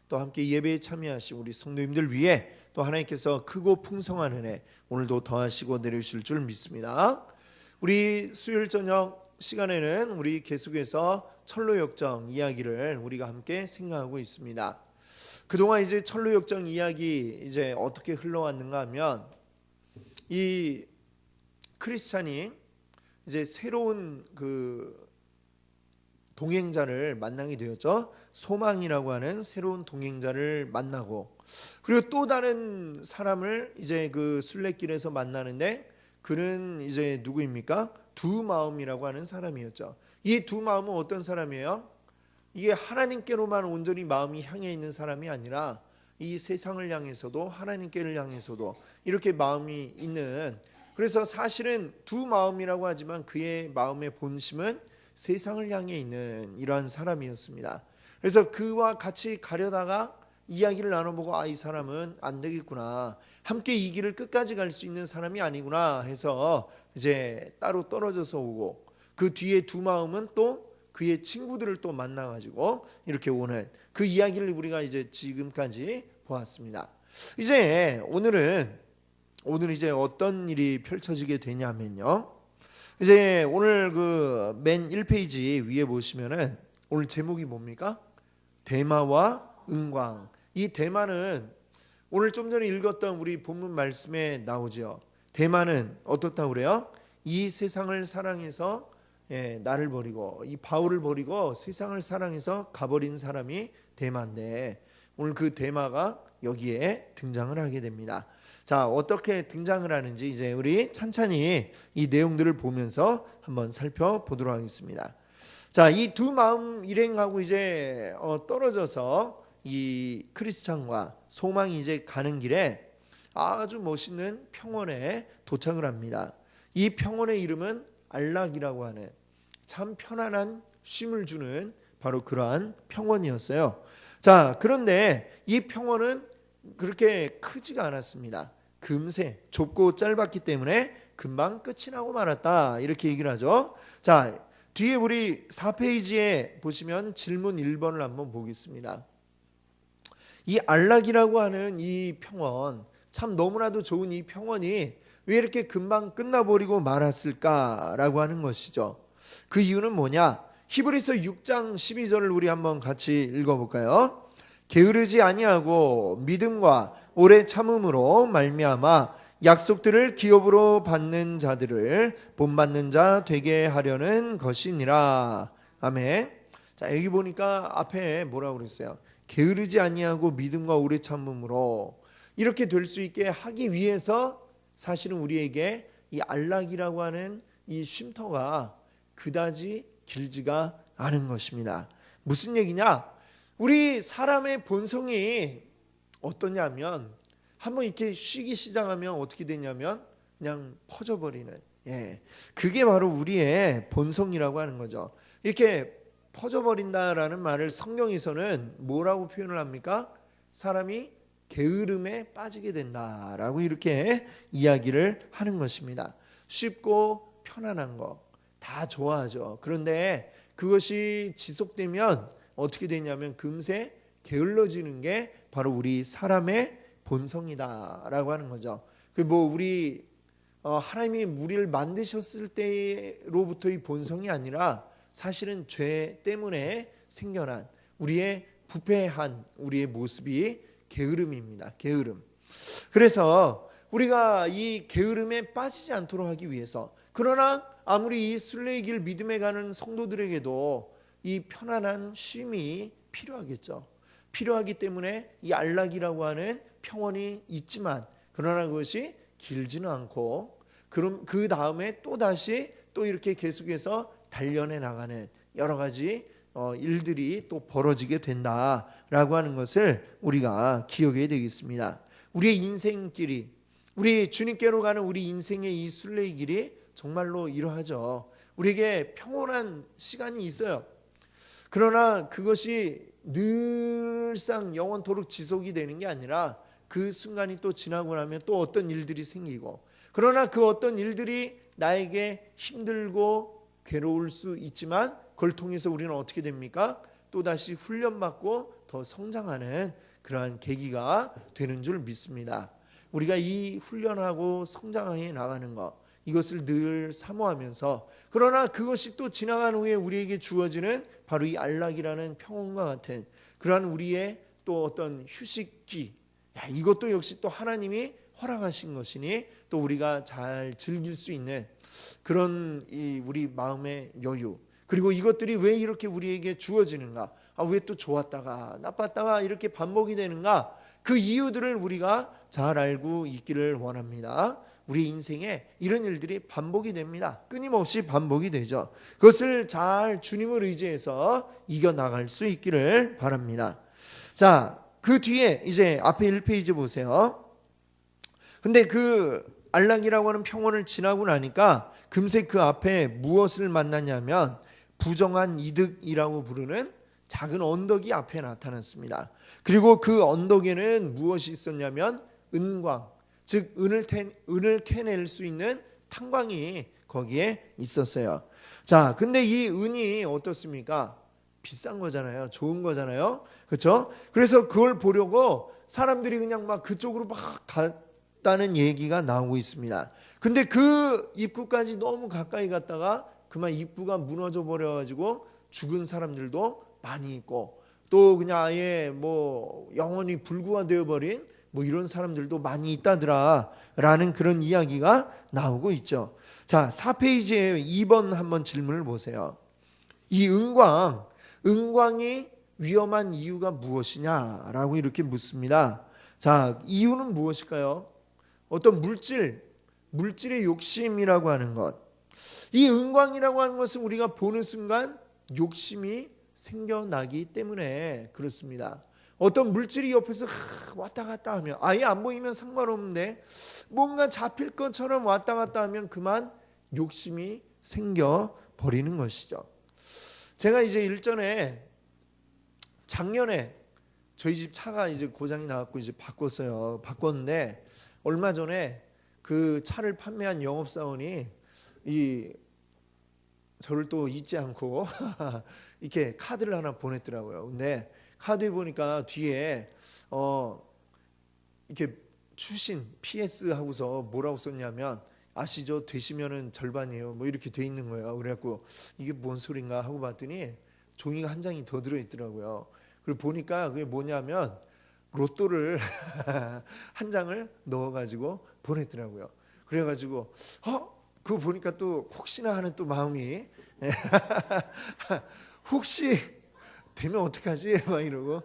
또 함께 예배에 참여하신 우리 성도님들 위해 또 하나님께서 크고 풍성한 은혜 오늘도 더하시고 내려주실 줄 믿습니다. 우리 수요일 저녁 시간에는 우리 계속해서 철로역정 이야기를 우리가 함께 생각하고 있습니다. 그동안 이제 철로역정 이야기 이제 어떻게 흘러왔는가 하면 이 크리스찬이 이제 새로운 그 동행자를 만나게 되었죠. 소망이라고 하는 새로운 동행자를 만나고, 그리고 또 다른 사람을 이제 그 순례길에서 만나는데 그는 이제 누구입니까? 두 마음이라고 하는 사람이었죠. 이 두 마음은 어떤 사람이에요? 이게 하나님께로만 온전히 마음이 향해 있는 사람이 아니라 이 세상을 향해서도 하나님께를 향해서도 이렇게 마음이 있는, 그래서 사실은 두 마음이라고 하지만 그의 마음의 본심은 세상을 향해 있는 이러한 사람이었습니다. 그래서 그와 같이 가려다가 이야기를 나눠보고 이 사람은 안 되겠구나, 함께 이 길을 끝까지 갈 수 있는 사람이 아니구나 해서 이제 따로 떨어져서 오고, 그 뒤에 두 마음은 또 그의 친구들을 또 만나가지고 이렇게 오는 그 이야기를 우리가 이제 지금까지 보았습니다. 이제 오늘 이제 어떤 일이 펼쳐지게 되냐면요, 이제 오늘 그 맨 1페이지 위에 보시면은 오늘 제목이 뭡니까? 대마와 은광. 이 대마는 오늘 좀 전에 읽었던 우리 본문 말씀에 나오죠. 대마는 어떻다고 그래요? 이 세상을 사랑해서 나를 버리고, 이 바울을 버리고 세상을 사랑해서 가버린 사람이 대마인데, 오늘 그 대마가 여기에 등장을 하게 됩니다. 자, 어떻게 등장을 하는지 이제 우리 찬찬히 이 내용들을 보면서 한번 살펴보도록 하겠습니다. 자, 이 두 마음 일행하고 이제 떨어져서 이 크리스찬과 소망이 이제 가는 길에 아주 멋있는 평원에 도착을 합니다. 이 평원의 이름은 안락이라고 하는 참 편안한 쉼을 주는 바로 그러한 평원이었어요. 자, 그런데 이 평원은 그렇게 크지가 않았습니다. 금세 좁고 짧았기 때문에 금방 끝이 나고 말았다, 이렇게 얘기를 하죠. 자, 뒤에 우리 4페이지에 보시면 질문 1번을 한번 보겠습니다. 이 안락이라고 하는 이 평원, 참 너무나도 좋은 이 평원이 왜 이렇게 금방 끝나버리고 말았을까라고 하는 것이죠. 그 이유는 뭐냐? 히브리서 6장 12절을 우리 한번 같이 읽어볼까요? 게으르지 아니하고 믿음과 오래 참음으로 말미암아 약속들을 기업으로 받는 자들을 본받는 자 되게 하려는 것이니라. 아멘. 자, 여기 보니까 앞에 뭐라고 그랬어요? 게으르지 아니하고 믿음과 오래 참음으로, 이렇게 될 수 있게 하기 위해서 사실은 우리에게 이 안락이라고 하는 이 쉼터가 그다지 길지가 않은 것입니다. 무슨 얘기냐? 우리 사람의 본성이 어떠냐면 한번 이렇게 쉬기 시작하면 어떻게 되냐면 그냥 퍼져버리는, 그게 바로 우리의 본성이라고 하는 거죠. 이렇게 퍼져버린다라는 말을 성경에서는 뭐라고 표현을 합니까? 사람이 게으름에 빠지게 된다라고 이렇게 이야기를 하는 것입니다. 쉽고 편안한 거 다 좋아하죠. 그런데 그것이 지속되면 어떻게 되냐면 금세 게을러지는 게 바로 우리 사람의 본성이다라고 하는 거죠. 그 뭐 우리 하나님이 우리를 만드셨을 때로부터의 본성이 아니라 사실은 죄 때문에 생겨난 우리의 부패한 우리의 모습이 게으름입니다. 게으름. 그래서 우리가 이 게으름에 빠지지 않도록 하기 위해서, 그러나 아무리 이 순례의 길 믿음에 가는 성도들에게도 이 편안한 쉼이 필요하겠죠. 필요하기 때문에 이 안락이라고 하는 평원이 있지만, 그러나 그것이 길지는 않고, 그럼 그 다음에 또 다시 또 이렇게 계속해서 단련해 나가는 여러 가지 일들이 또 벌어지게 된다라고 하는 것을 우리가 기억해야 되겠습니다. 우리의 인생길이, 우리 주님께로 가는 우리 인생의 이 순례의 길이 정말로 이러하죠. 우리에게 평온한 시간이 있어요. 그러나 그것이 늘상 영원토록 지속이 되는 게 아니라 그 순간이 또 지나고 나면 또 어떤 일들이 생기고, 그러나 그 어떤 일들이 나에게 힘들고 괴로울 수 있지만 그걸 통해서 우리는 어떻게 됩니까? 또다시 훈련받고 더 성장하는 그러한 계기가 되는 줄 믿습니다. 우리가 이 훈련하고 성장해 나가는 것, 이것을 늘 사모하면서, 그러나 그것이 또 지나간 후에 우리에게 주어지는 바로 이 안락이라는 평온과 같은 그러한 우리의 또 어떤 휴식기, 이것도 역시 또 하나님이 허락하신 것이니 또 우리가 잘 즐길 수 있는 그런 이 우리 마음의 여유, 그리고 이것들이 왜 이렇게 우리에게 주어지는가, 왜 또 좋았다가 나빴다가 이렇게 반복이 되는가, 그 이유들을 우리가 잘 알고 있기를 원합니다. 우리 인생에 이런 일들이 반복이 됩니다. 끊임없이 반복이 되죠. 그것을 잘 주님을 의지해서 이겨나갈 수 있기를 바랍니다. 자, 그 뒤에 이제 앞에 1페이지 보세요. 근데 그 안락이라고 하는 평온을 지나고 나니까 금세 그 앞에 무엇을 만났냐면 부정한 이득이라고 부르는 작은 언덕이 앞에 나타났습니다. 그리고 그 언덕에는 무엇이 있었냐면 은광, 즉 은을 캐낼 수 있는 탄광이 거기에 있었어요. 자, 근데 이 은이 어떻습니까? 비싼 거잖아요. 좋은 거잖아요. 그렇죠? 그래서 그걸 보려고 사람들이 그냥 막 그쪽으로 막 갔다는 얘기가 나오고 있습니다. 근데 그 입구까지 너무 가까이 갔다가 그만 입구가 무너져 버려가지고 죽은 사람들도 많이 있고, 또 그냥 아예 뭐 영원히 불구가 되어버린 뭐 이런 사람들도 많이 있다더라 라는 그런 이야기가 나오고 있죠. 자, 4페이지에 2번 한번 질문을 보세요. 이 은광이 위험한 이유가 무엇이냐라고 이렇게 묻습니다. 자, 이유는 무엇일까요? 어떤 물질의 욕심이라고 하는 것. 이 은광이라고 하는 것은 우리가 보는 순간 욕심이 생겨나기 때문에 그렇습니다. 어떤 물질이 옆에서 왔다 갔다 하면, 아예 안 보이면 상관없는데 뭔가 잡힐 것처럼 왔다 갔다 하면 그만 욕심이 생겨 버리는 것이죠. 제가 이제 일전에 작년에 저희 집 차가 이제 고장이 나갖고 이제 바꿨는데 얼마 전에 그 차를 판매한 영업사원이 저를 또 잊지 않고 이렇게 카드를 하나 보냈더라고요. 근데 카드에 보니까 뒤에 이렇게 추신 PS 하고서 뭐라고 썼냐면, 아시죠? 되시면은 절반이에요. 뭐 이렇게 돼 있는 거예요. 그래갖고 이게 뭔 소린가 하고 봤더니 종이가 한 장이 더 들어 있더라고요. 그리고 보니까 그게 뭐냐면 로또를 한 장을 넣어가지고 보냈더라고요. 그래가지고 그거 보니까 또 혹시나 하는 또 마음이 혹시 되면 어떡하지? 막 이러고,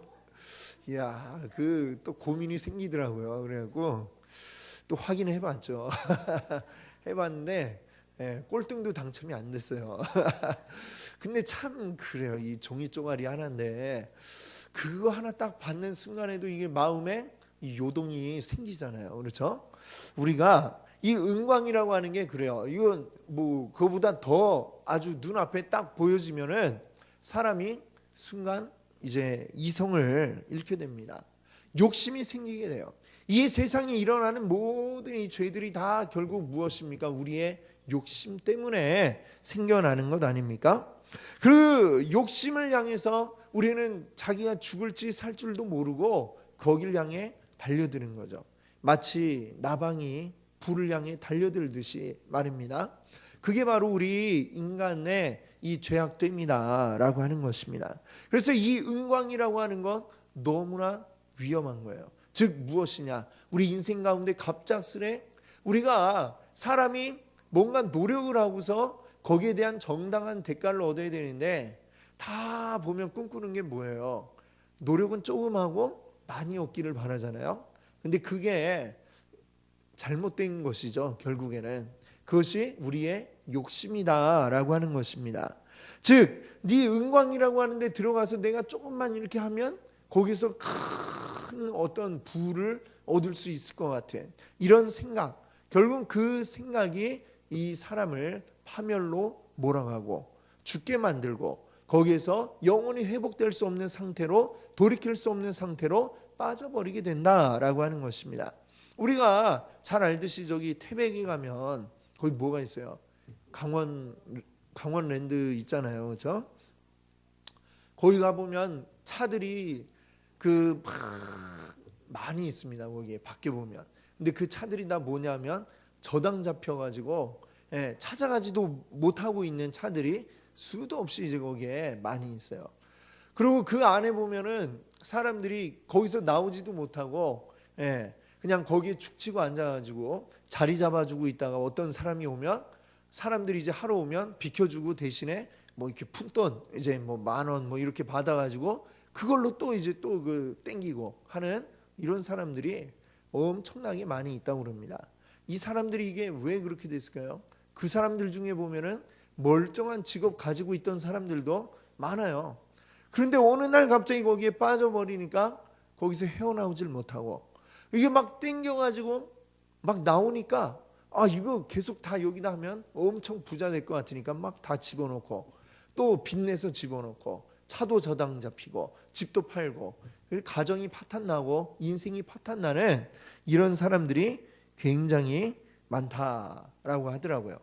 이야, 그 또 고민이 생기더라고요. 그래갖고 또 확인을 해봤죠. 해봤는데 꼴등도 당첨이 안 됐어요. 근데 참 그래요. 이 종이 쪼가리 하나인데 그거 하나 딱 받는 순간에도 이게 마음에 이 요동이 생기잖아요. 그렇죠? 우리가 이 은광이라고 하는 게 그래요. 이건 뭐 그거보다 더 아주 눈앞에 딱 보여지면은 사람이 순간 이제 이성을 잃게 됩니다. 욕심이 생기게 돼요. 이 세상에 일어나는 모든 이 죄들이 다 결국 무엇입니까? 우리의 욕심 때문에 생겨나는 것 아닙니까? 그 욕심을 향해서 우리는 자기가 죽을지 살 줄도 모르고 거길 향해 달려드는 거죠. 마치 나방이 불을 향해 달려들듯이 말입니다. 그게 바로 우리 인간의 이 죄악됨이다라고 하는 것입니다. 그래서 이 은광이라고 하는 건 너무나 위험한 거예요. 즉 무엇이냐? 우리 인생 가운데 갑작스레 우리가 사람이 뭔가 노력을 하고서 거기에 대한 정당한 대가를 얻어야 되는데 다 보면 꿈꾸는 게 뭐예요? 노력은 조금 하고 많이 얻기를 바라잖아요. 근데 그게 잘못된 것이죠. 결국에는 그것이 우리의 욕심이다라고 하는 것입니다. 즉, 네 은광이라고 하는데 들어가서 내가 조금만 이렇게 하면 거기서 큰 어떤 부를 얻을 수 있을 것 같아. 이런 생각, 결국 그 생각이 이 사람을 파멸로 몰아가고 죽게 만들고 거기에서 영원히 회복될 수 없는 상태로, 돌이킬 수 없는 상태로 빠져버리게 된다라고 하는 것입니다. 우리가 잘 알듯이 저기 태백에 가면 거기 뭐가 있어요? 강원랜드 있잖아요. 그렇죠? 거기 가보면 차들이 그 많이 있습니다. 거기에 밖에 보면. 근데 그 차들이 다 뭐냐면 저당 잡혀가지고 찾아가지도 못하고 있는 차들이 수도 없이 이제 거기에 많이 있어요. 그리고 그 안에 보면은 사람들이 거기서 나오지도 못하고 그냥 거기에 축치고 앉아가지고 자리 잡아주고 있다가 어떤 사람이 오면 사람들이 이제 하러 오면 비켜주고 대신에 뭐 이렇게 푼돈 이제 뭐 10,000원 뭐 이렇게 받아가지고 그걸로 또 이제 또 그 땡기고 하는 이런 사람들이 엄청나게 많이 있다고 그럽니다. 이 사람들이 이게 왜 그렇게 됐을까요? 그 사람들 중에 보면은 멀쩡한 직업 가지고 있던 사람들도 많아요. 그런데 어느 날 갑자기 거기에 빠져버리니까 거기서 헤어나오질 못하고 이게 막 땡겨가지고 막 나오니까 이거 계속 다 여기다 하면 엄청 부자 될 것 같으니까 막 다 집어넣고 또 빚내서 집어넣고 차도 저당 잡히고 집도 팔고 가정이 파탄나고 인생이 파탄나는 이런 사람들이 굉장히 많다라고 하더라고요.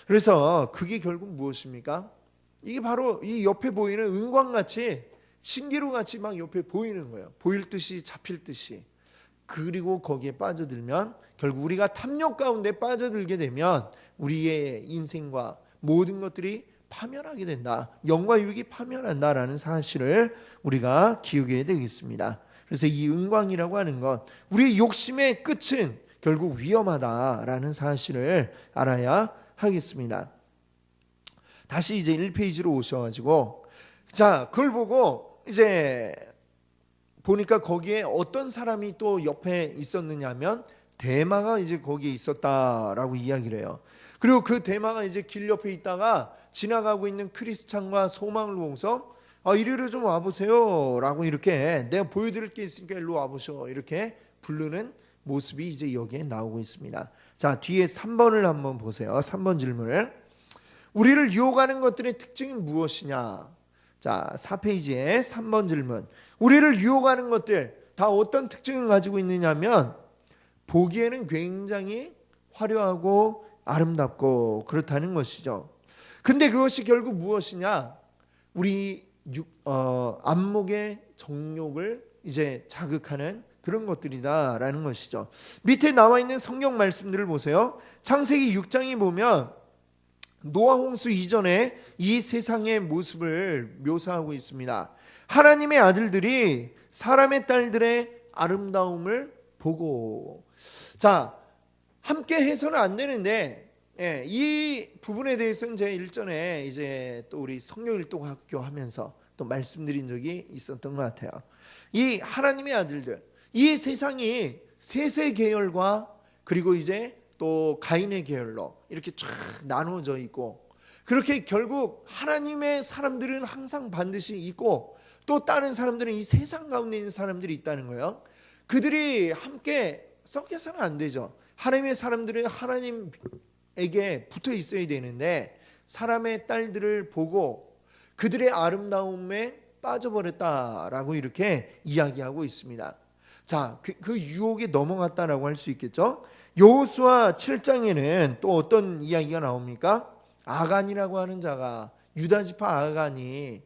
그래서 그게 결국 무엇입니까? 이게 바로 이 옆에 보이는 은광같이 신기루같이 막 옆에 보이는 거예요. 보일 듯이 잡힐 듯이. 그리고 거기에 빠져들면 결국 우리가 탐욕 가운데 빠져들게 되면 우리의 인생과 모든 것들이 파멸하게 된다. 영과 육이 파멸한다라는 사실을 우리가 기억해야 되겠습니다. 그래서 이 은광이라고 하는 것, 우리의 욕심의 끝은 결국 위험하다라는 사실을 알아야 하겠습니다. 다시 이제 1페이지로 오셔가지고 자 그걸 보고 이제 보니까 거기에 어떤 사람이 또 옆에 있었느냐면 대마가 이제 거기에 있었다라고 이야기를 해요. 그리고 그 대마가 이제 길 옆에 있다가 지나가고 있는 크리스찬과 소망을 보고서 이리로 좀 와보세요 라고 이렇게 내가 보여드릴 게 있으니까 일로 와보셔 이렇게 부르는 모습이 이제 여기에 나오고 있습니다. 자 뒤에 3번을 한번 보세요. 3번 질문을 우리를 유혹하는 것들의 특징이 무엇이냐. 자 4페이지에 3번 질문 우리를 유혹하는 것들 다 어떤 특징을 가지고 있느냐면 보기에는 굉장히 화려하고 아름답고 그렇다는 것이죠. 근데 그것이 결국 무엇이냐? 우리 안목의 정욕을 이제 자극하는 그런 것들이다라는 것이죠. 밑에 나와 있는 성경 말씀들을 보세요. 창세기 6장에 보면 노아 홍수 이전에 이 세상의 모습을 묘사하고 있습니다. 하나님의 아들들이 사람의 딸들의 아름다움을 보고 자 함께 해서는 안 되는데 이 부분에 대해서는 제 일전에 이제 또 우리 성령일독학교 하면서 또 말씀드린 적이 있었던 것 같아요. 이 하나님의 아들들 이 세상이 셋의 계열과 그리고 이제 또 가인의 계열로 이렇게 쫙 나누어져 있고 그렇게 결국 하나님의 사람들은 항상 반드시 있고 또 다른 사람들은 이 세상 가운데 있는 사람들이 있다는 거예요. 그들이 함께 섞여서는 안 되죠. 하나님의 사람들은 하나님에게 붙어 있어야 되는데 사람의 딸들을 보고 그들의 아름다움에 빠져버렸다라고 이렇게 이야기하고 있습니다. 자, 그 유혹에 넘어갔다라고 할 수 있겠죠. 여호수아 7장에는 또 어떤 이야기가 나옵니까? 아간이라고 하는 자가 유다 지파 아간이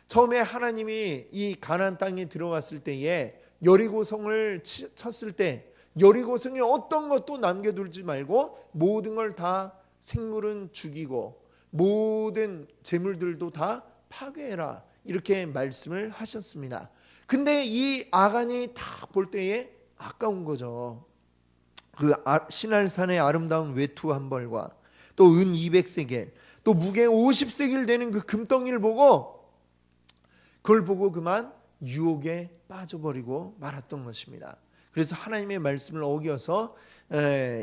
처음에 하나님이 이 가나안 땅에 들어갔을 때에 여리고성을 쳤을 때 여리고성에 어떤 것도 남겨두지 말고 모든 걸 다 생물은 죽이고 모든 재물들도 다 파괴해라 이렇게 말씀을 하셨습니다. 근데 이 아간이 다 볼 때에 아까운 거죠. 그 신할산의 아름다운 외투 한 벌과 또 은 200세겔 또 무게 50세겔 되는 그 금덩이를 보고 그걸 보고 그만 유혹에 빠져버리고 말았던 것입니다. 그래서 하나님의 말씀을 어겨서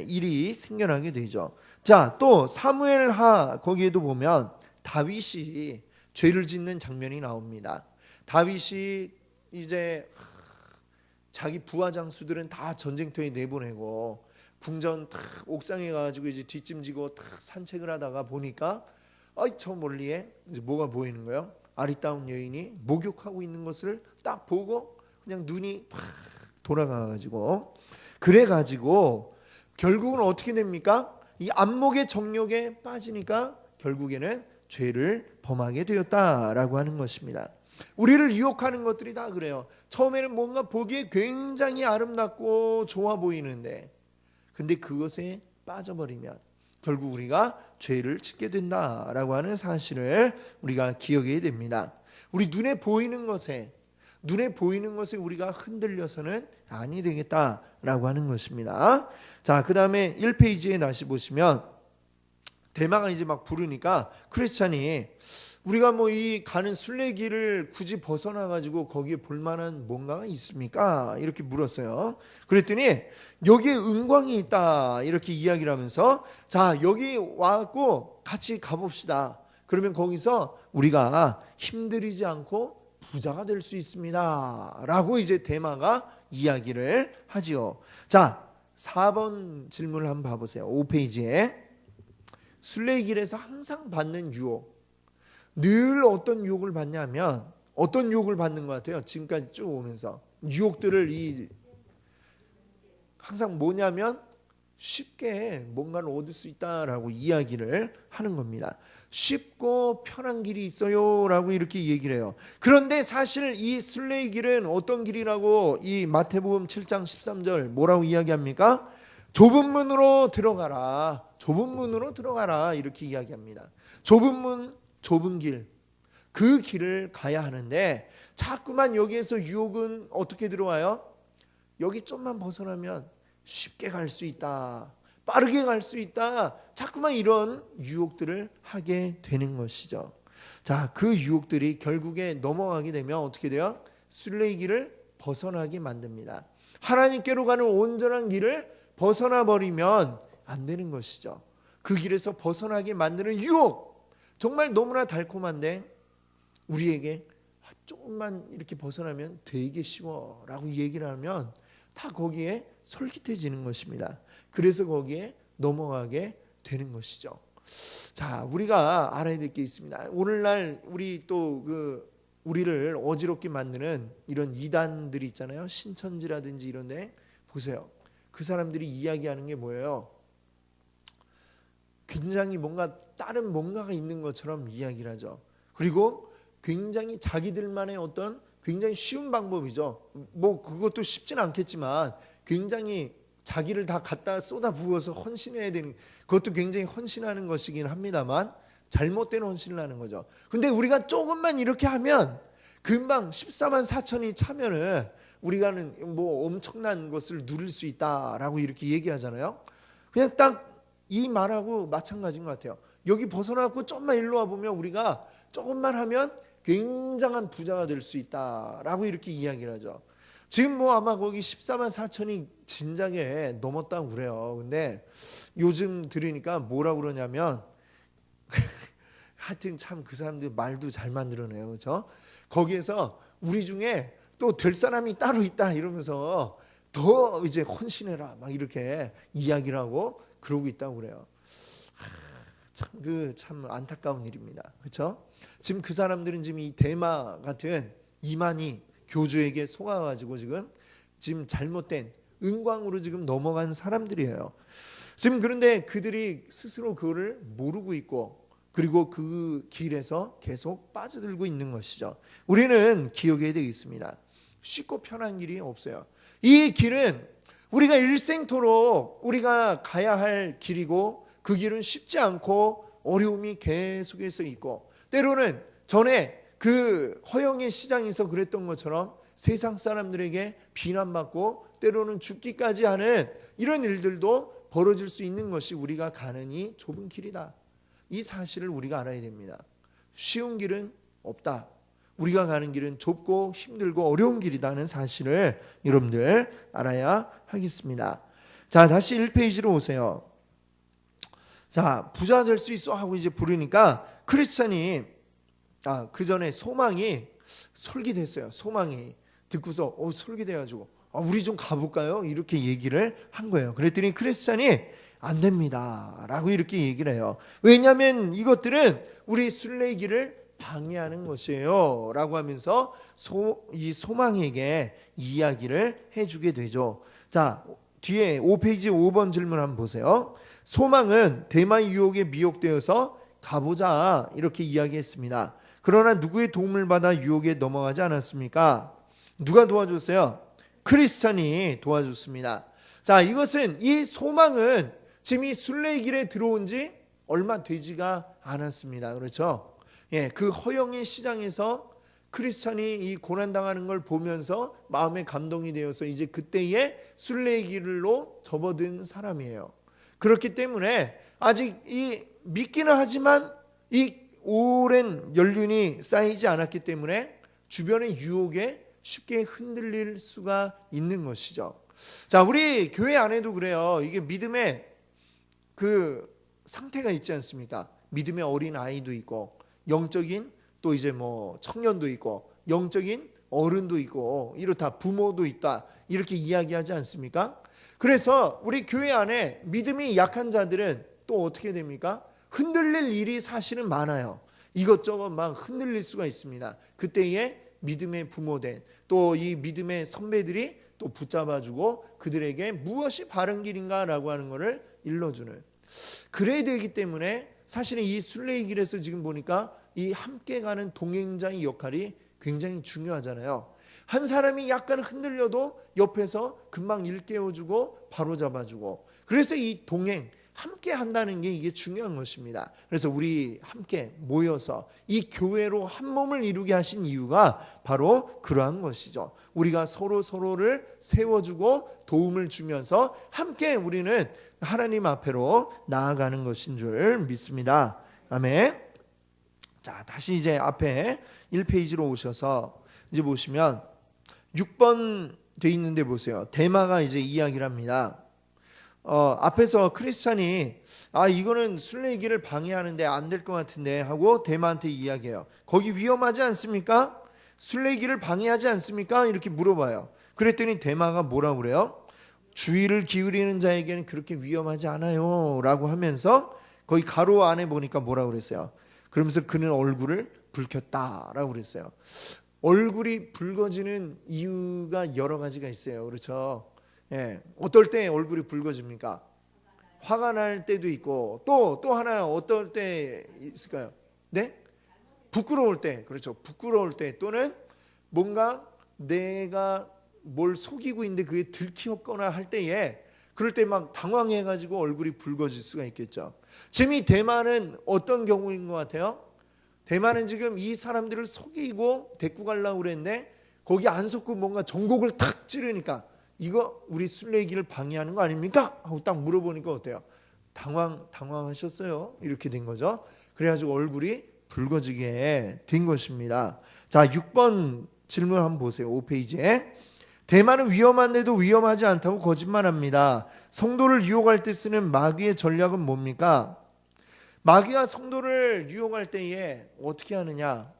일이 생겨나게 되죠. 자, 또 사무엘하 거기에도 보면 다윗이 죄를 짓는 장면이 나옵니다. 다윗이 이제 자기 부하 장수들은 다 전쟁터에 내보내고 궁전 탁 옥상에 가지고 이제 뒷짐지고 탁 산책을 하다가 보니까 저 멀리에 이제 뭐가 보이는 거예요? 아리따운 여인이 목욕하고 있는 것을 딱 보고 그냥 눈이 팍 돌아가가지고 그래가지고 결국은 어떻게 됩니까? 이 안목의 정욕에 빠지니까 결국에는 죄를 범하게 되었다라고 하는 것입니다. 우리를 유혹하는 것들이 다 그래요. 처음에는 뭔가 보기에 굉장히 아름답고 좋아 보이는데, 근데 그것에 빠져버리면 결국 우리가 죄를 짓게 된다라고 하는 사실을 우리가 기억해야 됩니다. 우리 눈에 보이는 것에 우리가 흔들려서는 아니 되겠다라고 하는 것입니다. 자, 그 다음에 1페이지에 다시 보시면 대마가 이제 막 부르니까 크리스찬이 우리가 뭐 이 가는 순례길을 굳이 벗어나 가지고 거기에 볼 만한 뭔가가 있습니까? 이렇게 물었어요. 그랬더니 여기에 은광이 있다 이렇게 이야기를 하면서 자, 여기 와갖고 같이 가봅시다. 그러면 거기서 우리가 힘들이지 않고 부자가 될 수 있습니다 라고 이제 대마가 이야기를 하지요. 자, 4번 질문을 한번 봐보세요. 5페이지에 순례길에서 항상 받는 유혹, 늘 어떤 유혹을 받냐면 어떤 유혹을 받는 것 같아요? 지금까지 쭉 오면서 유혹들을 항상 뭐냐면 쉽게 뭔가를 얻을 수 있다라고 이야기를 하는 겁니다. 쉽고 편한 길이 있어요 라고 이렇게 얘기를 해요. 그런데 사실 이 순례의 길은 어떤 길이라고 이 마태복음 7장 13절 뭐라고 이야기합니까? 좁은 문으로 들어가라, 좁은 문으로 들어가라 이렇게 이야기합니다. 좁은 문, 좁은 길, 그 길을 가야 하는데 자꾸만 여기에서 유혹은 어떻게 들어와요? 여기 좀만 벗어나면 쉽게 갈 수 있다, 빠르게 갈 수 있다, 자꾸만 이런 유혹들을 하게 되는 것이죠. 자, 그 유혹들이 결국에 넘어가게 되면 어떻게 돼요? 순례의 길을 벗어나게 만듭니다. 하나님께로 가는 온전한 길을 벗어나 버리면 안 되는 것이죠. 그 길에서 벗어나게 만드는 유혹, 정말 너무나 달콤한데 우리에게 조금만 이렇게 벗어나면 되게 쉬워 라고 얘기를 하면 다 거기에 솔깃해지는 것입니다. 그래서 거기에 넘어가게 되는 것이죠. 자, 우리가 알아야 될 게 있습니다. 오늘날 우리를 어지럽게 만드는 이런 이단들이 있잖아요. 신천지라든지 이런 데 보세요. 그 사람들이 이야기하는 게 뭐예요? 굉장히 뭔가 다른 뭔가가 있는 것처럼 이야기를 하죠. 그리고 굉장히 자기들만의 어떤 굉장히 쉬운 방법이죠. 뭐 그것도 쉽진 않겠지만 굉장히 자기를 다 갖다 쏟아 부어서 헌신해야 되는, 그것도 굉장히 헌신하는 것이긴 합니다만 잘못된 헌신을 하는 거죠. 근데 우리가 조금만 이렇게 하면 금방 14만 4천이 차면은 우리가는 뭐 엄청난 것을 누릴 수 있다라고 이렇게 얘기하잖아요. 그냥 딱 이 말하고 마찬가지인 것 같아요. 여기 벗어나고 좀만 일로 와보면 우리가 조금만 하면 굉장한 부자가 될 수 있다라고 이렇게 이야기를 하죠. 지금 뭐 아마 거기 14만 4천이 진작에 넘었다고 그래요. 근데 요즘 들으니까 뭐라고 그러냐면 하여튼 참 그 사람들 말도 잘 만들어내요. 그렇죠? 거기에서 우리 중에 또 될 사람이 따로 있다 이러면서 더 이제 헌신해라 막 이렇게 이야기를 하고 그러고 있다고 그래요. 참 안타까운 일입니다. 그렇죠? 지금 그 사람들은 지금 이 대마 같은 이만희 교주에게 속아가지고 지금 잘못된 은광으로 지금 넘어간 사람들이에요. 지금 그런데 그들이 스스로 그거를 모르고 있고 그리고 그 길에서 계속 빠져들고 있는 것이죠. 우리는 기억해야 되겠습니다. 쉽고 편한 길이 없어요. 이 길은 우리가 일생토록 우리가 가야 할 길이고 그 길은 쉽지 않고 어려움이 계속해서 있고 때로는 전에 그 허영의 시장에서 그랬던 것처럼 세상 사람들에게 비난받고 때로는 죽기까지 하는 이런 일들도 벌어질 수 있는 것이 우리가 가는 이 좁은 길이다. 이 사실을 우리가 알아야 됩니다. 쉬운 길은 없다. 우리가 가는 길은 좁고 힘들고 어려운 길이라는 사실을 여러분들 알아야 하겠습니다. 자, 다시 1페이지로 오세요. 자, 부자 될 수 있어 하고 이제 부르니까 크리스찬이 그 전에 소망이 솔깃했어요. 소망이 듣고서 솔깃해가지고 우리 좀 가볼까요? 이렇게 얘기를 한 거예요. 그랬더니 크리스찬이 안 됩니다 라고 이렇게 얘기를 해요. 왜냐하면 이것들은 우리 순례의 길을 방해하는 것이에요 라고 하면서 이 소망에게 이야기를 해주게 되죠. 자, 뒤에 5페이지 5번 질문 한번 보세요. 소망은 대마의 유혹에 미혹되어서 가보자 이렇게 이야기했습니다. 그러나 누구의 도움을 받아 유혹에 넘어가지 않았습니까? 누가 도와줬어요? 크리스찬이 도와줬습니다. 자, 이것은 이 소망은 지금 이 순례의 길에 들어온 지 얼마 되지가 않았습니다. 그렇죠? 예, 그 허영의 시장에서 크리스찬이 이 고난당하는 걸 보면서 마음에 감동이 되어서 이제 그때의 순례의 길로 접어든 사람이에요. 그렇기 때문에 아직 이 믿기는 하지만 이 오랜 연륜이 쌓이지 않았기 때문에 주변의 유혹에 쉽게 흔들릴 수가 있는 것이죠. 자, 우리 교회 안에도 그래요. 이게 믿음의 그 상태가 있지 않습니까? 믿음의 어린 아이도 있고 영적인 또 이제 뭐 청년도 있고 영적인 어른도 있고 이렇다, 부모도 있다, 이렇게 이야기하지 않습니까? 그래서 우리 교회 안에 믿음이 약한 자들은 또 어떻게 됩니까? 흔들릴 일이 사실은 많아요. 이것저것 막 흔들릴 수가 있습니다. 그때에 믿음의 부모된 또 이 믿음의 선배들이 또 붙잡아주고 그들에게 무엇이 바른 길인가라고 하는 것을 일러주는, 그래야 되기 때문에 사실은 이 순례의 길에서 지금 보니까 이 함께 가는 동행자의 역할이 굉장히 중요하잖아요. 한 사람이 약간 흔들려도 옆에서 금방 일깨워주고 바로잡아주고, 그래서 이 동행 함께 한다는 게 이게 중요한 것입니다. 그래서 우리 함께 모여서 이 교회로 한 몸을 이루게 하신 이유가 바로 그러한 것이죠. 우리가 서로를 세워주고 도움을 주면서 함께 우리는 하나님 앞으로 나아가는 것인 줄 믿습니다. 아멘. 자, 다시 이제 앞에 1페이지로 오셔서 이제 보시면 6번 돼 있는데 보세요. 대마가 이제 이야기를 합니다. 앞에서 크리스찬이 이거는 순례의 길을 방해하는데 안 될 것 같은데 하고 대마한테 이야기해요. 거기 위험하지 않습니까? 순례의 길을 방해하지 않습니까? 이렇게 물어봐요. 그랬더니 대마가 뭐라고 그래요? 주의를 기울이는 자에게는 그렇게 위험하지 않아요 라고 하면서 거기 가로 안에 보니까 뭐라고 그랬어요? 그러면서 그는 얼굴을 붉혔다라고 그랬어요. 얼굴이 붉어지는 이유가 여러 가지가 있어요. 그렇죠? 예, 어떨 때 얼굴이 붉어집니까? 화가 날 때도 있고 또 하나 어떨 때 있을까요? 네? 부끄러울 때. 그렇죠. 부끄러울 때 또는 뭔가 내가 뭘 속이고 있는데 그게 들키었거나 할 때에 그럴 때 막 당황해가지고 얼굴이 붉어질 수가 있겠죠. 지금 이 대만은 어떤 경우인 것 같아요? 대만은 지금 이 사람들을 속이고 데리고 가려고 그랬는데 거기 안 속고 뭔가 전곡을 탁 찌르니까 이거 우리 순례의 길을 방해하는 거 아닙니까? 하고 딱 물어보니까 어때요? 당황하셨어요. 이렇게 된 거죠. 그래가지고 얼굴이 붉어지게 된 것입니다. 자, 6번 질문 한번 보세요. 5페이지에. 대만은 위험한데도 위험하지 않다고 거짓말합니다. 성도를 유혹할 때 쓰는 마귀의 전략은 뭡니까? 마귀가 성도를 유혹할 때에 어떻게 하느냐?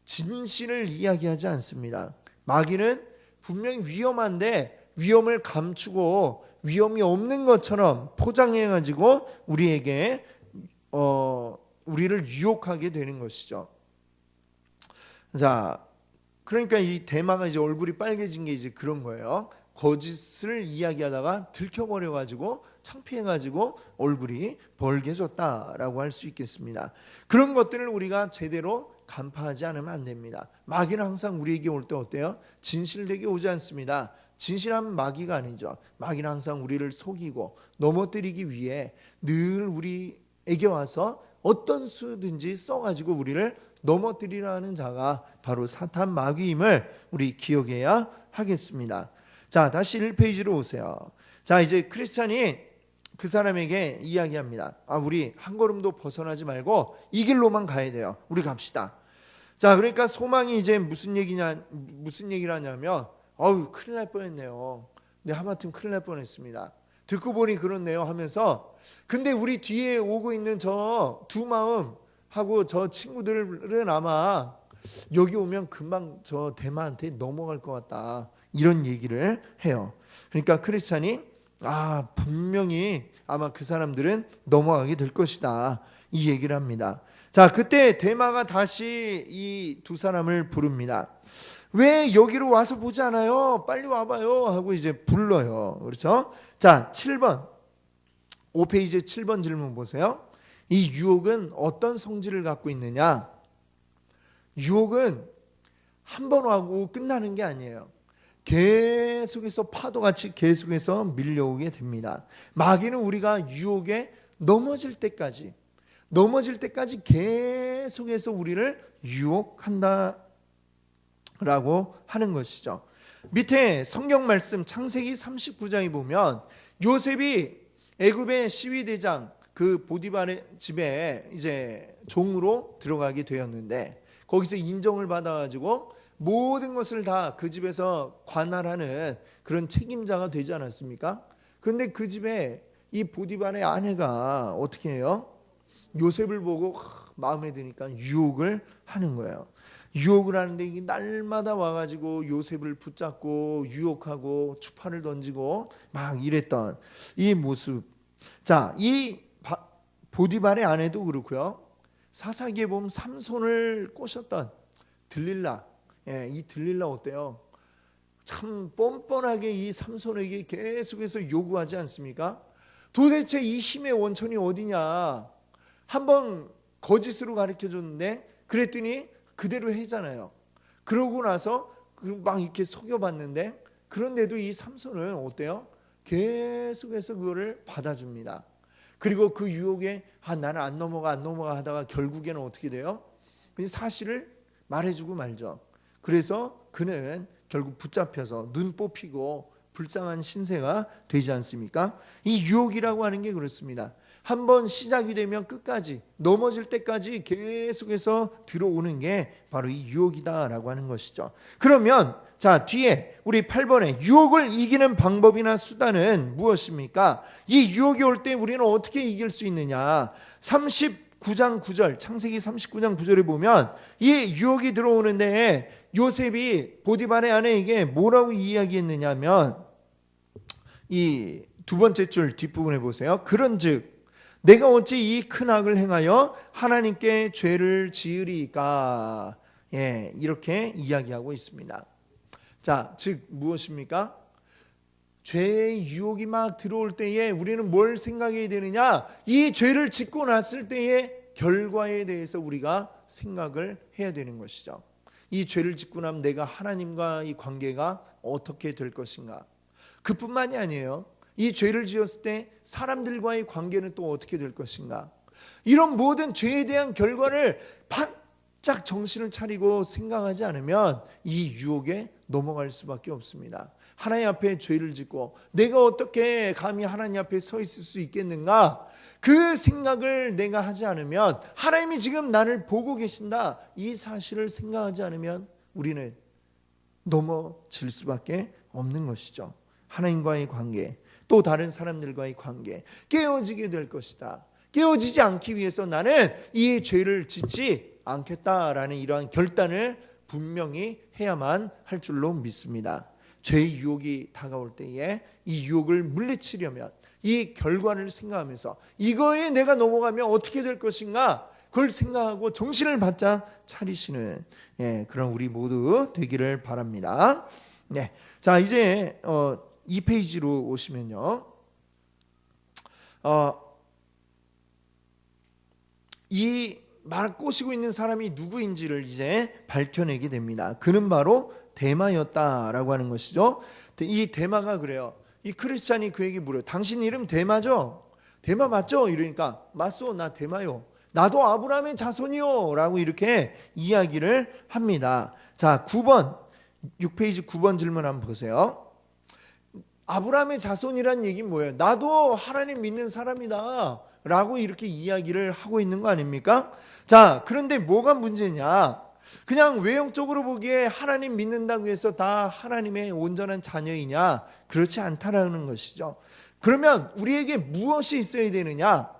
진실을 이야기하지 않습니다. 마귀는 분명히 위험한데 위험을 감추고 위험이 없는 것처럼 포장해가지고 우리에게 우리를 유혹하게 되는 것이죠. 자, 그러니까 이 대마가 이제 얼굴이 빨개진 게 이제 그런 거예요. 거짓을 이야기하다가 들켜버려가지고 창피해가지고 얼굴이 벌개졌다라고 할 수 있겠습니다. 그런 것들을 우리가 제대로 간파하지 않으면 안 됩니다. 마귀는 항상 우리에게 올 때 어때요? 진실되게 오지 않습니다. 진실한 마귀가 아니죠. 마귀는 항상 우리를 속이고 넘어뜨리기 위해 늘 우리에게 와서 어떤 수든지 써가지고 우리를 넘어뜨리라는 자가 바로 사탄 마귀임을 우리 기억해야 하겠습니다. 자, 다시 1페이지로 오세요. 자, 이제 크리스찬이 그 사람에게 이야기합니다. 우리 한 걸음도 벗어나지 말고 이 길로만 가야 돼요. 우리 갑시다. 자, 그러니까 소망이 이제 무슨 얘기를 하냐면 큰일 날 뻔했네요. 근데 하마터면 큰일 날 뻔했습니다. 듣고 보니 그렇네요 하면서, 근데 우리 뒤에 오고 있는 저 두 마음 하고 저 친구들은 아마 여기 오면 금방 저 대마한테 넘어갈 것 같다, 이런 얘기를 해요. 그러니까 크리스찬이 분명히 아마 그 사람들은 넘어가게 될 것이다, 이 얘기를 합니다. 자, 그때 대마가 다시 이 두 사람을 부릅니다. 왜 여기로 와서 보지 않아요? 빨리 와봐요 하고 이제 불러요. 그렇죠? 자, 7번 5페이지 7번 질문 보세요. 이 유혹은 어떤 성질을 갖고 있느냐? 유혹은 한 번 하고 끝나는 게 아니에요. 계속해서 파도같이 계속해서 밀려오게 됩니다. 마귀는 우리가 유혹에 넘어질 때까지 계속해서 우리를 유혹한다라고 하는 것이죠. 밑에 성경 말씀 창세기 39장에 보면 요셉이 애굽의 시위대장 그 보디발의 집에 이제 종으로 들어가게 되었는데, 거기서 인정을 받아가지고 모든 것을 다 그 집에서 관할하는 그런 책임자가 되지 않았습니까? 그런데 그 집에 이 보디발의 아내가 어떻게 해요? 요셉을 보고 마음에 드니까 유혹을 하는 거예요. 유혹을 하는데 이게 날마다 와가지고 요셉을 붙잡고 유혹하고 추파를 던지고 막 이랬던 이 모습. 자, 이 보디발의 아내도 그렇고요. 사사기에 보면 삼손을 꼬셨던 들릴라. 이 들릴라 어때요? 참 뻔뻔하게 이 삼손에게 계속해서 요구하지 않습니까? 도대체 이 힘의 원천이 어디냐? 한번 거짓으로 가르쳐줬는데 그랬더니 그대로 해잖아요. 그러고 나서 막 이렇게 속여봤는데, 그런데도 이 삼손은 어때요? 계속해서 그거를 받아줍니다. 그리고 그 유혹에 나는 안 넘어가 하다가 결국에는 어떻게 돼요? 사실을 말해주고 말죠. 그래서 그는 결국 붙잡혀서 눈 뽑히고 불쌍한 신세가 되지 않습니까? 이 유혹이라고 하는 게 그렇습니다. 한번 시작이 되면 끝까지 넘어질 때까지 계속해서 들어오는 게 바로 이 유혹이다라고 하는 것이죠. 그러면 자, 뒤에 우리 8번에 유혹을 이기는 방법이나 수단은 무엇입니까? 이 유혹이 올 때 우리는 어떻게 이길 수 있느냐? 39장 9절, 창세기 39장 9절에 보면 이 유혹이 들어오는데 요셉이 보디발의 아내에게 뭐라고 이야기했느냐면, 이 두 번째 줄 뒷부분에 보세요. 그런즉 내가 어찌 이 큰 악을 행하여 하나님께 죄를 지으리까? 이렇게 이야기하고 있습니다. 자, 즉 무엇입니까? 죄의 유혹이 막 들어올 때에 우리는 뭘 생각해야 되느냐? 이 죄를 짓고 났을 때의 결과에 대해서 우리가 생각을 해야 되는 것이죠. 이 죄를 짓고 나면 내가 하나님과 이 관계가 어떻게 될 것인가? 그뿐만이 아니에요. 이 죄를 지었을 때 사람들과의 관계는 또 어떻게 될 것인가? 이런 모든 죄에 대한 결과를 바짝 정신을 차리고 생각하지 않으면 이 유혹에 넘어갈 수밖에 없습니다. 하나님 앞에 죄를 짓고 내가 어떻게 감히 하나님 앞에 서 있을 수 있겠는가? 그 생각을 내가 하지 않으면, 하나님이 지금 나를 보고 계신다, 이 사실을 생각하지 않으면 우리는 넘어질 수밖에 없는 것이죠. 하나님과의 관계, 또 다른 사람들과의 관계, 깨어지게 될 것이다. 깨어지지 않기 위해서 나는 이 죄를 짓지 않겠다라는 이러한 결단을 분명히 해야만 할 줄로 믿습니다. 죄의 유혹이 다가올 때에 이 유혹을 물리치려면 이 결과를 생각하면서 이거에 내가 넘어가면 어떻게 될 것인가, 그걸 생각하고 정신을 바짝 차리시는 그런 우리 모두 되기를 바랍니다. 자, 이제 2페이지로 오시면요, 이 말 꼬시고 있는 사람이 누구인지를 이제 밝혀내게 됩니다. 그는 바로 데마였다라고 하는 것이죠. 이 데마가 그래요. 이 크리스찬이 그에게 물어요. 당신 이름 데마죠? 데마 맞죠? 이러니까 맞소, 나 데마요. 나도 아브라함의 자손이요 라고 이렇게 이야기를 합니다. 자, 9번 6페이지 9번 질문 한번 보세요. 아브라함의 자손이란 얘기는 뭐예요? 나도 하나님 믿는 사람이다 라고 이렇게 이야기를 하고 있는 거 아닙니까? 자, 그런데 뭐가 문제냐? 그냥 외형적으로 보기에 하나님 믿는다고 해서 다 하나님의 온전한 자녀이냐? 그렇지 않다라는 것이죠. 그러면 우리에게 무엇이 있어야 되느냐?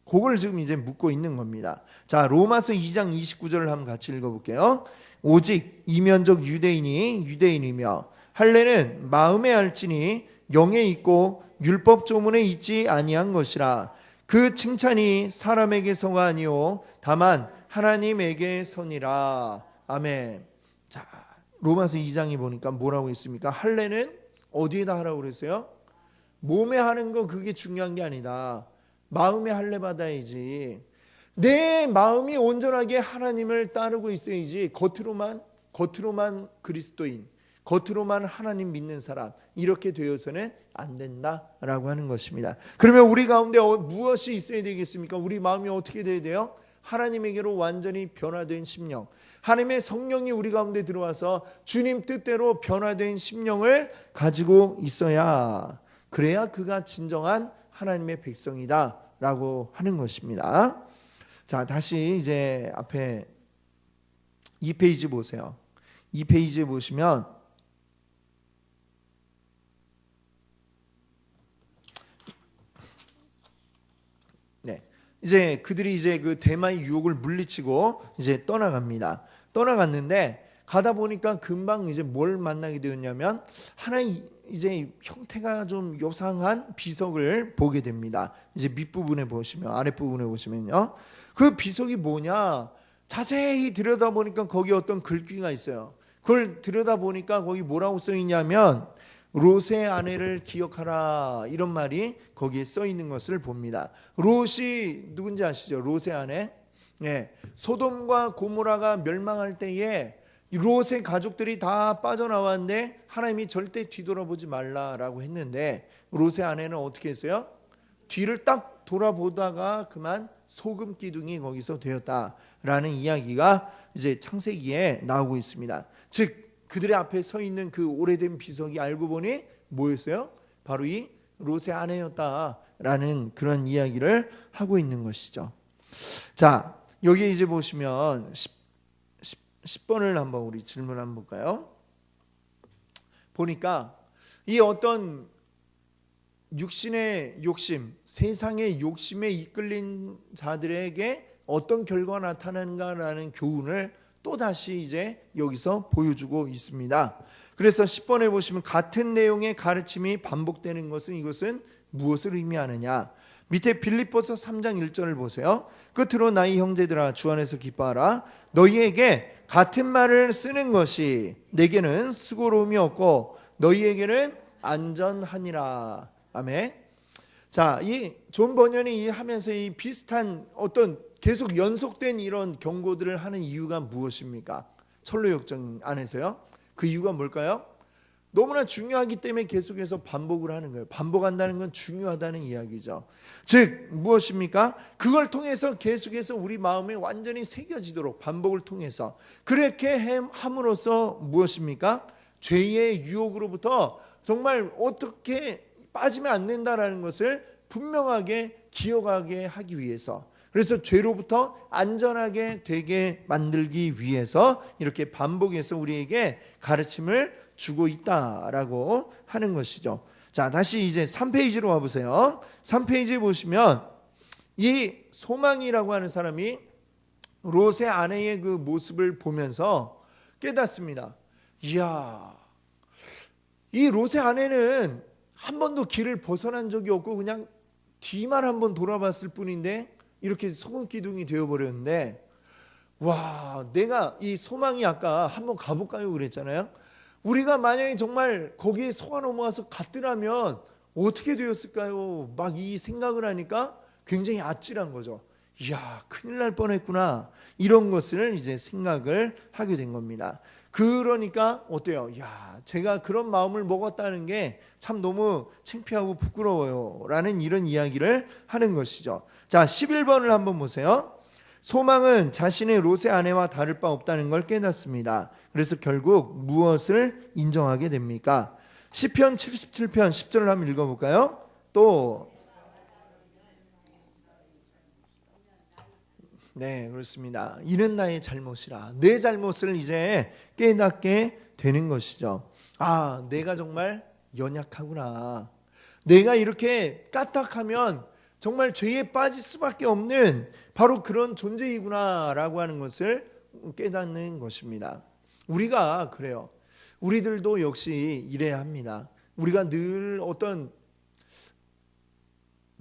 그걸 지금 이제 묻고 있는 겁니다. 자, 로마서 2장 29절을 한번 같이 읽어볼게요. 오직 이면적 유대인이 유대인이며 할례는 마음에 알지니 영에 있고 율법 조문에 있지 아니한 것이라. 그 칭찬이 사람에게서가 아니요 다만 하나님에게서니라. 아멘. 자, 로마서 2장에 보니까 뭐라고 있습니까? 할례는 어디에다 하라고 그랬어요? 몸에 하는 거 그게 중요한 게 아니다. 마음에 할례 받아야지. 내 마음이 온전하게 하나님을 따르고 있어야지 겉으로만 그리스도인, 겉으로만 하나님 믿는 사람 이렇게 되어서는 안 된다라고 하는 것입니다. 그러면 우리 가운데 무엇이 있어야 되겠습니까? 우리 마음이 어떻게 돼야 돼요? 하나님에게로 완전히 변화된 심령, 하나님의 성령이 우리 가운데 들어와서 주님 뜻대로 변화된 심령을 가지고 있어야, 그래야 그가 진정한 하나님의 백성이다 라고 하는 것입니다. 자, 다시 이제 앞에 2페이지 보세요. 2페이지에 보시면 이제 그들이 이제 그 대마의 유혹을 물리치고 이제 떠나갔는데 가다 보니까 금방 이제 뭘 만나게 되었냐면 하나의 이제 형태가 좀 요상한 비석을 보게 됩니다. 이제 밑부분에 보시면, 아랫부분에 보시면요, 그 비석이 뭐냐, 자세히 들여다보니까 거기 어떤 글귀가 있어요. 그걸 들여다보니까 거기 뭐라고 써 있냐면 롯의 아내를 기억하라, 이런 말이 거기에 써 있는 것을 봅니다. 롯이 누군지 아시죠? 롯의 아내. 소돔과 고모라가 멸망할 때에 롯의 가족들이 다 빠져나왔는데 하나님이 절대 뒤돌아보지 말라라고 했는데 롯의 아내는 어떻게 했어요? 뒤를 딱 돌아보다가 그만 소금 기둥이 거기서 되었다라는 이야기가 이제 창세기에 나오고 있습니다. 즉 그들의 앞에 서 있는 그 오래된 비석이 알고 보니 뭐였어요? 바로 이 롯의 아내였다라는 그런 이야기를 하고 있는 것이죠. 자, 여기 이제 보시면 10번을 한번 우리 질문 한번 볼까요? 보니까 이 어떤 육신의 욕심, 세상의 욕심에 이끌린 자들에게 어떤 결과가 나타나는가라는 교훈을 또 다시 이제 여기서 보여주고 있습니다. 그래서 10번에 보시면 같은 내용의 가르침이 반복되는 것은 이것은 무엇을 의미하느냐? 밑에 빌립보서 3장 1절을 보세요. 끝으로 나의 형제들아 주 안에서 기뻐하라. 너희에게 같은 말을 쓰는 것이 내게는 수고로움이 없고 너희에게는 안전하니라. 아멘. 자, 이 존 버년이 하면서 이 비슷한 어떤 계속 연속된 이런 경고들을 하는 이유가 무엇입니까? 철로역정 안에서요. 그 이유가 뭘까요? 너무나 중요하기 때문에 계속해서 반복을 하는 거예요. 반복한다는 건 중요하다는 이야기죠. 즉 무엇입니까? 그걸 통해서 계속해서 우리 마음에 완전히 새겨지도록 반복을 통해서 그렇게 함으로써 무엇입니까? 죄의 유혹으로부터 정말 어떻게 빠지면 안 된다라는 것을 분명하게 기억하게 하기 위해서, 그래서 죄로부터 안전하게 되게 만들기 위해서 이렇게 반복해서 우리에게 가르침을 주고 있다라고 하는 것이죠. 자, 다시 이제 3페이지로 와보세요. 3페이지에 보시면 이 소망이라고 하는 사람이 롯의 아내의 그 모습을 보면서 깨닫습니다. 이야, 이 롯의 아내는 한 번도 길을 벗어난 적이 없고 그냥 뒤만 한번 돌아봤을 뿐인데 이렇게 소금 기둥이 되어버렸는데, 와, 내가 이 소망이 아까 한번 가볼까요 그랬잖아요. 우리가 만약에 정말 거기에 속아 넘어가서 갔더라면 어떻게 되었을까요? 막 이 생각을 하니까 굉장히 아찔한 거죠. 이야, 큰일 날 뻔했구나, 이런 것을 이제 생각을 하게 된 겁니다. 그러니까 어때요? 야, 제가 그런 마음을 먹었다는 게 참 너무 창피하고 부끄러워요 라는 이런 이야기를 하는 것이죠. 자, 11번을 한번 보세요. 소망은 자신의 롯의 아내와 다를 바 없다는 걸 깨닫습니다. 그래서 결국 무엇을 인정하게 됩니까? 시편 77편 10절을 한번 읽어볼까요? 또 네, 그렇습니다. 이는 나의 잘못이라. 내 잘못을 이제 깨닫게 되는 것이죠. 아, 내가 정말 연약하구나. 내가 이렇게 까딱하면 정말 죄에 빠질 수밖에 없는 바로 그런 존재이구나 라고 하는 것을 깨닫는 것입니다. 우리가 그래요. 우리들도 역시 이래야 합니다. 우리가 늘 어떤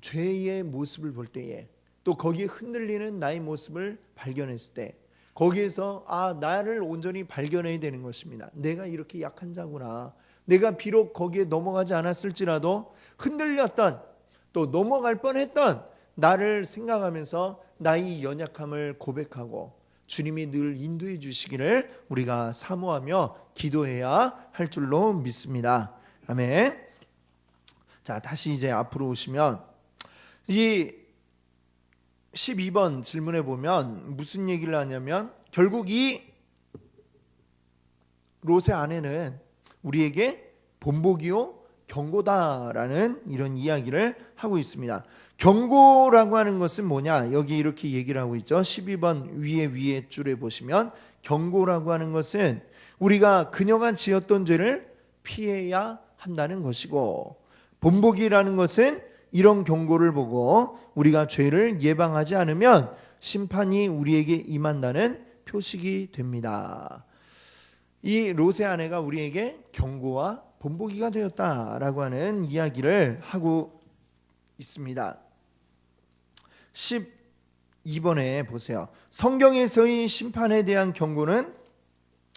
죄의 모습을 볼 때에 또 거기에 흔들리는 나의 모습을 발견했을 때 거기에서 나를 온전히 발견해야 되는 것입니다. 내가 이렇게 약한 자구나. 내가 비록 거기에 넘어가지 않았을지라도 흔들렸던 또 넘어갈 뻔했던 나를 생각하면서 나의 연약함을 고백하고 주님이 늘 인도해 주시기를 우리가 사모하며 기도해야 할 줄로 믿습니다. 아멘. 자, 다시 이제 앞으로 오시면 이 12번 질문에 보면 무슨 얘기를 하냐면 결국 이 롯의 아내는 우리에게 본보기요 경고다라는 이런 이야기를 하고 있습니다. 경고라고 하는 것은 뭐냐? 여기 이렇게 얘기를 하고 있죠. 12번 위에 줄에 보시면 경고라고 하는 것은 우리가 그녀가 지었던 죄를 피해야 한다는 것이고, 본보기라는 것은 이런 경고를 보고 우리가 죄를 예방하지 않으면 심판이 우리에게 임한다는 표식이 됩니다. 이 롯의 아내가 우리에게 경고와 본보기가 되었다라고 하는 이야기를 하고 있습니다. 12번에 보세요. 성경에서의 심판에 대한 경고는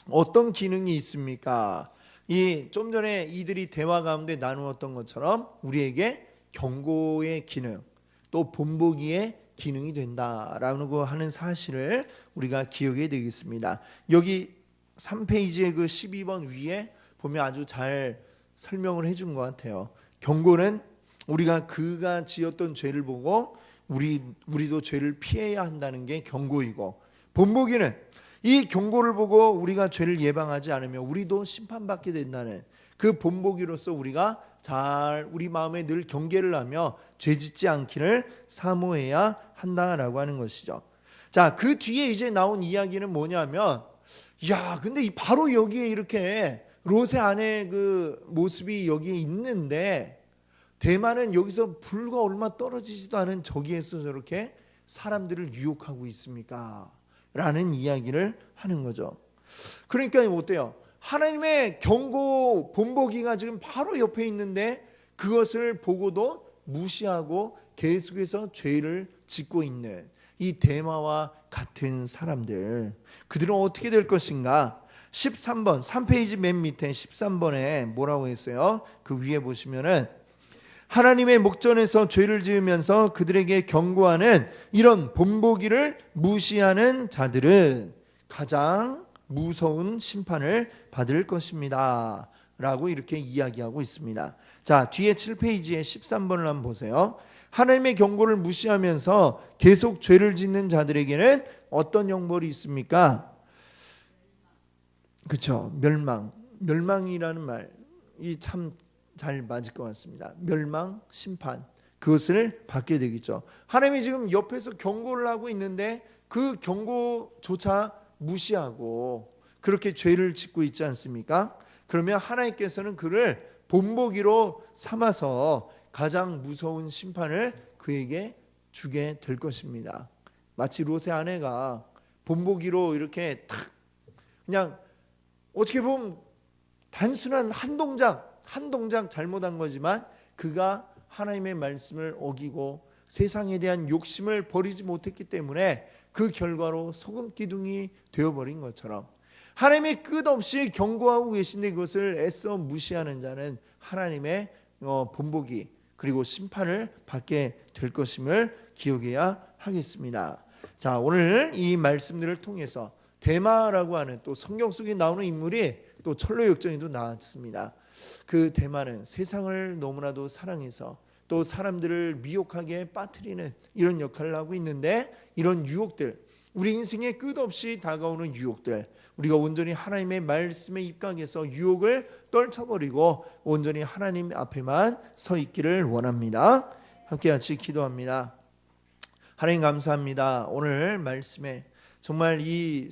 어떤 기능이 있습니까? 이 좀 전에 이들이 대화 가운데 나누었던 것처럼 우리에게 경고의 기능, 또 본보기의 기능이 된다라고 하는 사실을 우리가 기억해야 되겠습니다. 여기 3페이지의 그 12번 위에 보면 아주 잘 설명을 해준 것 같아요. 경고는 우리가 그가 지었던 죄를 보고 우리도 죄를 피해야 한다는 게 경고이고, 본보기는 이 경고를 보고 우리가 죄를 예방하지 않으면 우리도 심판받게 된다는 그 본보기로서 우리가 잘 우리 마음에 늘 경계를 하며 죄짓지 않기를 사모해야 한다라고 하는 것이죠. 자, 그 뒤에 이제 나온 이야기는 뭐냐면, 야, 근데 바로 여기에 이렇게 롯의 아내의 그 모습이 여기에 있는데 대만은 여기서 불과 얼마 떨어지지도 않은 저기에서 저렇게 사람들을 유혹하고 있습니까? 라는 이야기를 하는 거죠. 그러니까 어때요? 하나님의 경고 본보기가 지금 바로 옆에 있는데 그것을 보고도 무시하고 계속해서 죄를 짓고 있는 이 데마와 같은 사람들, 그들은 어떻게 될 것인가? 13번 3페이지 맨 밑에 13번에 뭐라고 했어요? 그 위에 보시면은 하나님의 목전에서 죄를 지으면서 그들에게 경고하는 이런 본보기를 무시하는 자들은 가장 무서운 심판을 받을 것입니다 라고 이렇게 이야기하고 있습니다. 자, 뒤에 7페이지에 13번을 한번 보세요. 하나님의 경고를 무시하면서 계속 죄를 짓는 자들에게는 어떤 형벌이 있습니까? 그렇죠. 멸망이라는 말이 참 잘 맞을 것 같습니다. 멸망, 심판, 그것을 받게 되겠죠. 하나님이 지금 옆에서 경고를 하고 있는데 그 경고조차 무시하고 그렇게 죄를 짓고 있지 않습니까? 그러면 하나님께서는 그를 본보기로 삼아서 가장 무서운 심판을 그에게 주게 될 것입니다. 마치 롯의 아내가 본보기로 이렇게 탁 그냥 어떻게 보면 단순한 한 동작 잘못한 거지만 그가 하나님의 말씀을 어기고 세상에 대한 욕심을 버리지 못했기 때문에 그 결과로 소금 기둥이 되어버린 것처럼 하나님이 끝없이 경고하고 계신데 그것을 애써 무시하는 자는 하나님의 본보기 그리고 심판을 받게 될 것임을 기억해야 하겠습니다. 자, 오늘 이 말씀들을 통해서 데마라고 하는 또 성경 속에 나오는 인물이 또 철로 역정에도 나왔습니다. 그 데마는 세상을 너무나도 사랑해서 또 사람들을 미혹하게 빠뜨리는 이런 역할을 하고 있는데, 이런 유혹들, 우리 인생에 끝없이 다가오는 유혹들, 우리가 온전히 하나님의 말씀에 입각해서 유혹을 떨쳐버리고 온전히 하나님 앞에만 서 있기를 원합니다. 함께 같이 기도합니다. 하나님 감사합니다. 오늘 말씀에 정말 이